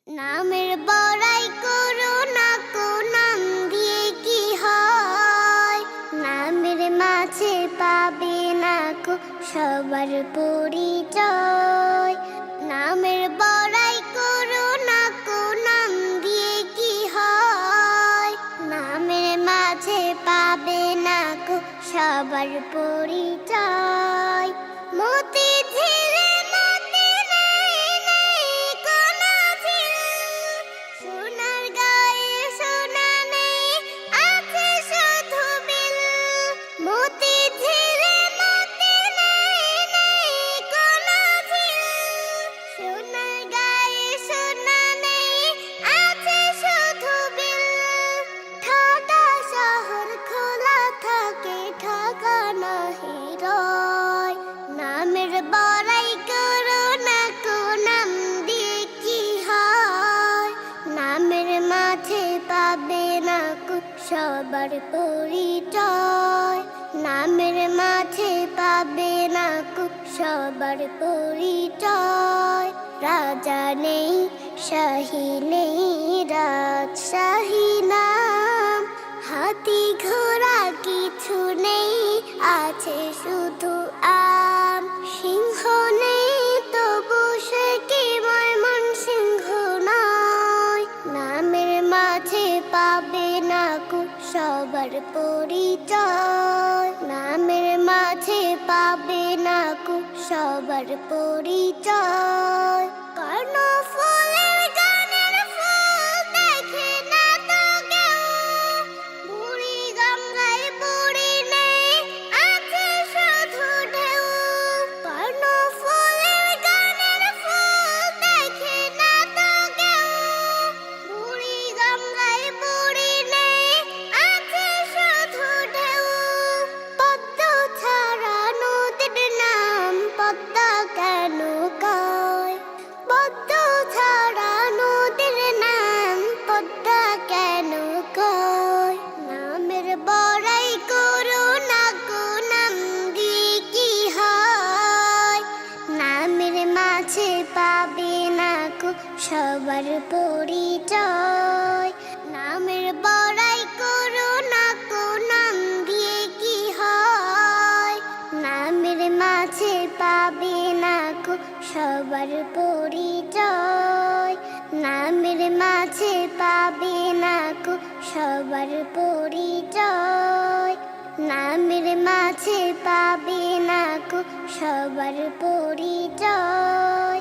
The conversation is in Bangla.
নামের বড়াই করো না কো নাম দিয়ে কি হয়। নামের মাঝে পাবে না কো সবার পরিচয়। নামের বড়াই করো না কো নাম দিয়ে কি হয়। নামের মাঝে পাবে না কো সবার পরিচয়। মতি ঝিলে মতি নেই নেই কোনো ঝিল। সোনার গায়ে সোনা নেই আছে শুধু বিল। মতি ঝিলে মতি নেই নেই কোনো ঝিল। সোনার গায়ে সোনা নেই আছে শুধু বিল। ঢাকা শহর খোলা থাকে ঢাকা নাহি রয়। নামের বড়াই করো না কো নাম দিয়ে কি হয়। নামের মাঝে পাবে না কো সবার পরিচয়। নামের মাঝে পাবে না কো সবার পরিচয়। রাজা নেই শাহী নেই রাজশাহী নাম। হাতি ঘোড়া কিছু নেই আছে শুধু আম। সিংহ নেই তবু সে কি ময়মনসিংহ নয়। নামের মাঝে পাবে না কো সবার পরিচয়। নামের মাঝে পাবে না কো সবার পরিচয়। কর্ণফুলের গানের ফুল দেখে না তো কেউ। বুড়ি গঙ্গায় বুড়ি নেই আছে শুধু ঢেউ। কর্ণফুলের গানের ফুল দেখে না তো কেউ। বুড়ি গঙ্গায় বুড়ি নেই আছে শুধু ঢেউ। পদ্ম ছাড়া নদীর নাম পদ্মা কেন কয়। পদ্ম ছাড়া নদীর নাম পদ্মা কেন কয়। নামের বড়াই করো না কো নাম দিয়ে কি হয়। নামের মাঝে পাবে না কো সবার পরিচয়। নামের বড়াই করো না কো নাম দিয়ে কি হয়। নামের মাঝে পাবে না কো সবার পরিচয়। নামের মাঝে পাবে না কো সবার পরিচয়। নামের মাঝে পাবে না কো সবার পরিচয়।